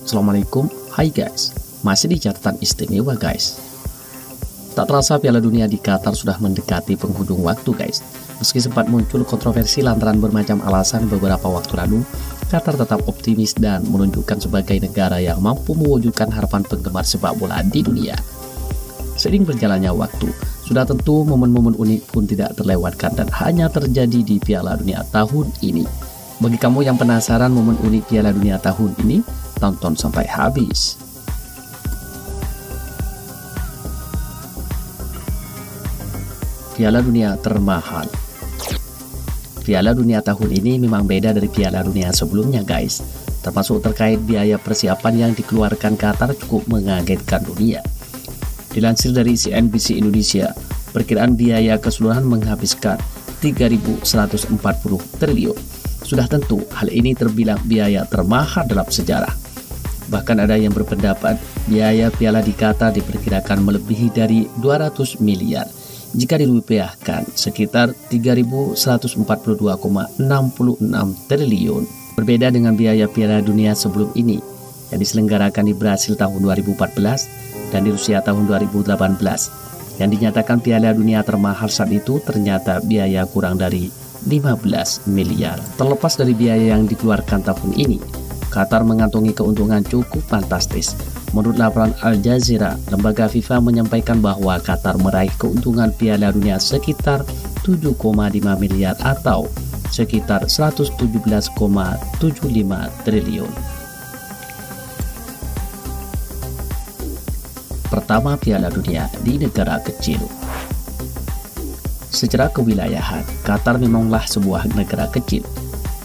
Assalamualaikum, hai guys. Masih di catatan istimewa guys. Tak terasa Piala Dunia di Qatar sudah mendekati penghujung waktu guys. Meski sempat muncul kontroversi lantaran bermacam alasan beberapa waktu lalu, Qatar tetap optimis dan menunjukkan sebagai negara yang mampu mewujudkan harapan penggemar sepak bola di dunia. Seiring berjalannya waktu, sudah tentu momen-momen unik pun tidak terlewatkan dan hanya terjadi di Piala Dunia tahun ini. Bagi kamu yang penasaran momen unik Piala Dunia tahun ini, tonton sampai habis. Piala Dunia termahal. Piala Dunia tahun ini memang beda dari Piala Dunia sebelumnya guys. Termasuk terkait biaya persiapan yang dikeluarkan Qatar cukup mengagetkan dunia. Dilansir dari CNBC Indonesia, perkiraan biaya keseluruhan menghabiskan 3.140 triliun. Sudah tentu hal ini terbilang biaya termahal dalam sejarah. Bahkan ada yang berpendapat biaya Piala di Qatar diperkirakan melebihi dari 200 miliar. Jika dirupiahkan sekitar 3.142,66 triliun. Berbeda dengan biaya Piala Dunia sebelum ini yang diselenggarakan di Brasil tahun 2014 dan di Rusia tahun 2018. Yang dinyatakan Piala Dunia termahal saat itu ternyata biaya kurang dari 15 miliar. Terlepas dari biaya yang dikeluarkan tahun ini, Qatar mengantongi keuntungan cukup fantastis. Menurut laporan Al Jazeera, lembaga FIFA menyampaikan bahwa Qatar meraih keuntungan Piala Dunia sekitar 7,5 miliar atau sekitar 117,75 triliun. Pertama, Piala Dunia di negara kecil. Secara kewilayahan, Qatar memanglah sebuah negara kecil.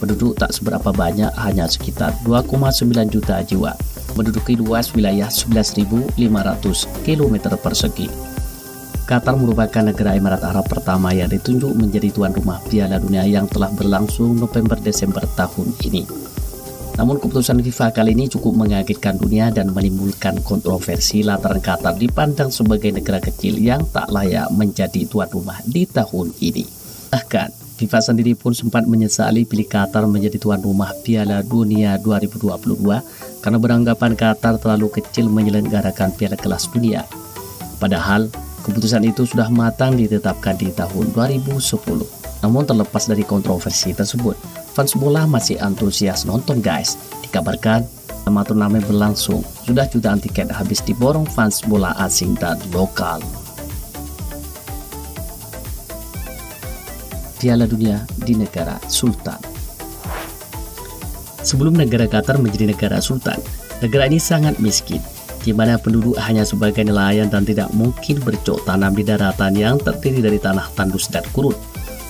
Penduduk tak seberapa banyak, hanya sekitar 2,9 juta jiwa, menduduki luas wilayah 11.500 km persegi. Qatar merupakan negara Emirat Arab pertama yang ditunjuk menjadi tuan rumah Piala Dunia yang telah berlangsung November-Desember tahun ini. Namun keputusan FIFA kali ini cukup mengagetkan dunia dan menimbulkan kontroversi lantaran Qatar dipandang sebagai negara kecil yang tak layak menjadi tuan rumah di tahun ini. Bahkan FIFA sendiri pun sempat menyesali pilih Qatar menjadi tuan rumah Piala Dunia 2022 karena beranggapan Qatar terlalu kecil menyelenggarakan Piala kelas dunia. Padahal keputusan itu sudah matang ditetapkan di tahun 2010. Namun terlepas dari kontroversi tersebut, fans bola masih antusias nonton guys. Dikabarkan selama turnamen berlangsung, sudah jutaan tiket habis diborong fans bola asing dan lokal. Piala Dunia di negara sultan. Sebelum negara Qatar menjadi negara sultan, negara ini sangat miskin, di mana penduduk hanya sebagai nelayan dan tidak mungkin bercocok tanam di daratan yang terdiri dari tanah tandus dan gurun.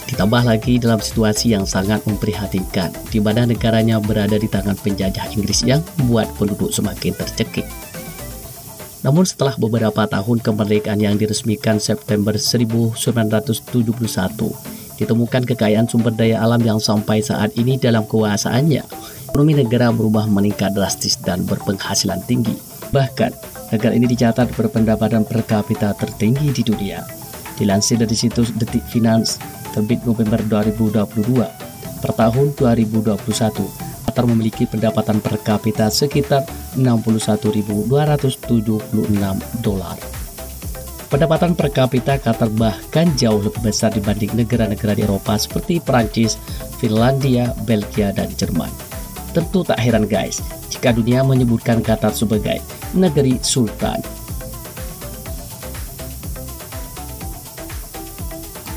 Ditambah lagi dalam situasi yang sangat memprihatinkan, di mana negaranya berada di tangan penjajah Inggris yang membuat penduduk semakin tercekik. Namun setelah beberapa tahun kemerdekaan yang diresmikan September 1971, ditemukan kekayaan sumber daya alam yang sampai saat ini dalam kekuasaannya. Ekonomi negara berubah meningkat drastis dan berpenghasilan tinggi. Bahkan, negara ini dicatat berpendapatan per kapita tertinggi di dunia. Dilansir dari situs Detik Finance, terbit November 2022, per tahun 2021, Qatar memiliki pendapatan per kapita sekitar 61.276 dolar. Pendapatan per kapita Qatar bahkan jauh lebih besar dibanding negara-negara di Eropa seperti Prancis, Finlandia, Belgia, dan Jerman. Tentu tak heran guys, jika dunia menyebutkan Qatar sebagai negeri sultan.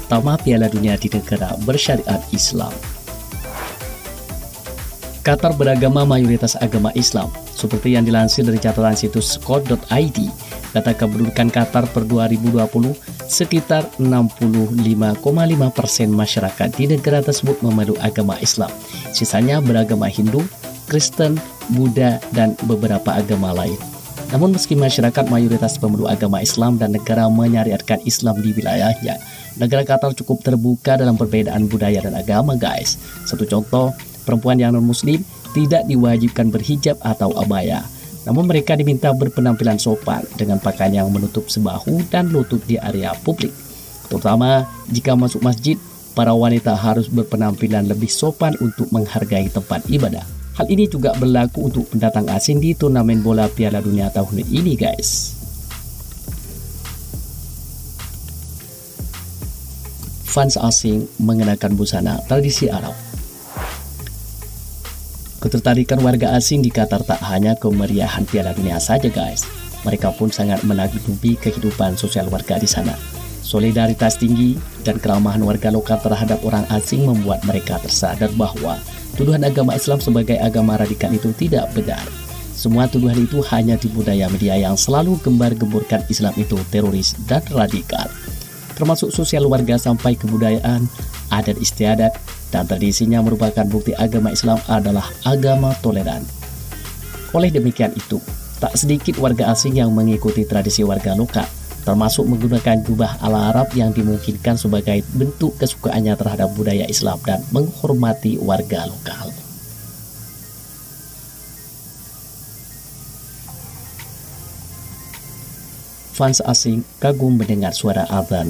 Pertama, Piala Dunia di negara bersyariat Islam. Qatar beragama mayoritas agama Islam, seperti yang dilansir dari catatan situs Scott.id. Data kependudukan Qatar per 2020, sekitar 65,5% masyarakat di negara tersebut memeluk agama Islam. Sisanya beragama Hindu, Kristen, Buddha, dan beberapa agama lain. Namun meski masyarakat mayoritas pemeluk agama Islam dan negara menyariatkan Islam di wilayahnya, negara Qatar cukup terbuka dalam perbedaan budaya dan agama guys. Satu contoh, perempuan yang non-muslim tidak diwajibkan berhijab atau abaya. Namun mereka diminta berpenampilan sopan dengan pakaian yang menutup sebahu dan lutut di area publik. Terutama jika masuk masjid, para wanita harus berpenampilan lebih sopan untuk menghargai tempat ibadah. Hal ini juga berlaku untuk pendatang asing di turnamen bola Piala Dunia tahun ini guys. Fans asing mengenakan busana tradisi Arab. Ketertarikan warga asing di Qatar tak hanya kemeriahan Piala Dunia saja guys. Mereka pun sangat mengagumi kehidupan sosial warga di sana. Solidaritas tinggi dan keramahan warga lokal terhadap orang asing membuat mereka tersadar bahwa tuduhan agama Islam sebagai agama radikal itu tidak benar. Semua tuduhan itu hanya tipu daya media yang selalu gembar-gemborkan Islam itu teroris dan radikal. Termasuk sosial warga sampai kebudayaan, adat istiadat, dan tradisinya merupakan bukti agama Islam adalah agama toleran. Oleh demikian itu, tak sedikit warga asing yang mengikuti tradisi warga lokal, termasuk menggunakan jubah ala Arab yang dimungkinkan sebagai bentuk kesukaannya terhadap budaya Islam dan menghormati warga lokal. Fans asing kagum mendengar suara azan.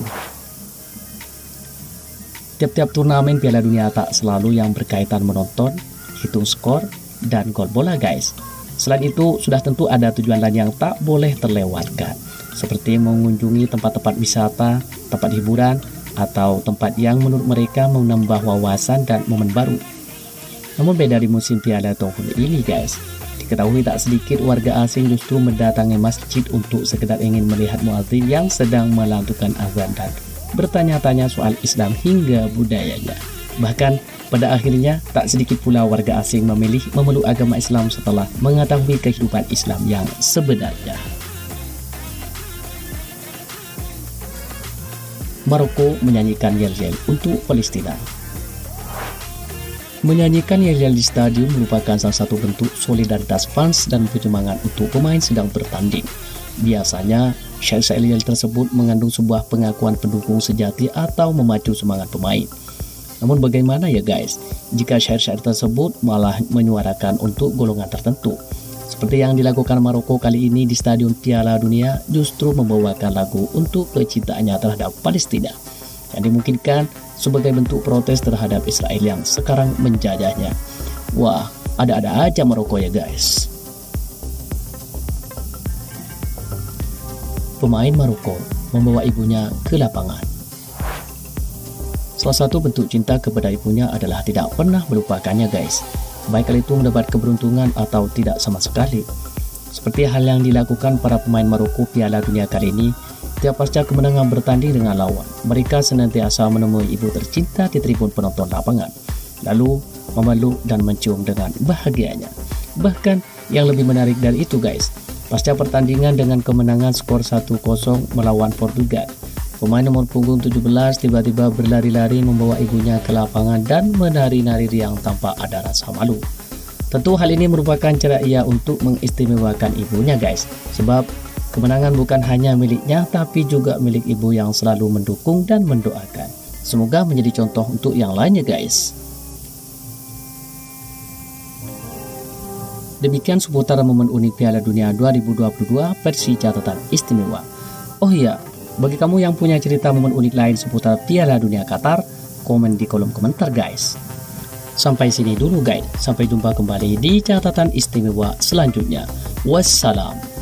Tiap-tiap turnamen Piala Dunia tak selalu yang berkaitan menonton, hitung skor, dan gol bola guys. Selain itu, sudah tentu ada tujuan lain yang tak boleh terlewatkan, seperti mengunjungi tempat-tempat wisata, tempat hiburan, atau tempat yang menurut mereka menambah wawasan dan momen baru. Namun beda di musim Piala tahun ini guys, diketahui tak sedikit warga asing justru mendatangi masjid untuk sekedar ingin melihat muadzin yang sedang melantunkan azan dan bertanya-tanya soal Islam hingga budayanya. Bahkan pada akhirnya tak sedikit pula warga asing memilih memeluk agama Islam setelah mengetahui kehidupan Islam yang sebenarnya. Maroko menyanyikan yel-yel untuk Palestina. Menyanyikan yel-yel di stadion merupakan salah satu bentuk solidaritas fans dan penyemangat untuk pemain sedang bertanding. Biasanya, syair-syair yel tersebut mengandung sebuah pengakuan pendukung sejati atau memacu semangat pemain. Namun bagaimana ya guys, jika syair-syair tersebut malah menyuarakan untuk golongan tertentu? Seperti yang dilakukan Maroko kali ini di Stadion Piala Dunia, justru membawakan lagu untuk kecintaannya terhadap Palestina, yang dimungkinkan sebagai bentuk protes terhadap Israel yang sekarang menjajahnya. Wah, ada-ada aja Maroko ya guys. Pemain Maroko membawa ibunya ke lapangan. Salah satu bentuk cinta kepada ibunya adalah tidak pernah melupakannya guys, baik hal itu mendapat keberuntungan atau tidak sama sekali. Seperti hal yang dilakukan para pemain Maroko Piala Dunia kali ini, tiap pasca kemenangan bertanding dengan lawan, mereka senantiasa menemui ibu tercinta di tribun penonton lapangan, lalu memeluk dan mencium dengan bahagianya. Bahkan yang lebih menarik dari itu guys, pasca pertandingan dengan kemenangan skor 1-0 melawan Portugal, pemain nomor punggung 17 tiba-tiba berlari-lari membawa ibunya ke lapangan dan menari-nari riang tanpa ada rasa malu. Tentu hal ini merupakan cara ia untuk mengistimewakan ibunya guys, sebab kemenangan bukan hanya miliknya tapi juga milik ibu yang selalu mendukung dan mendoakan. Semoga menjadi contoh untuk yang lainnya guys. Demikian seputar momen unik Piala Dunia 2022 versi catatan istimewa. Oh iya, bagi kamu yang punya cerita momen unik lain seputar Piala Dunia Qatar, komen di kolom komentar guys. Sampai sini dulu guys, sampai jumpa kembali di catatan istimewa selanjutnya. Wassalam.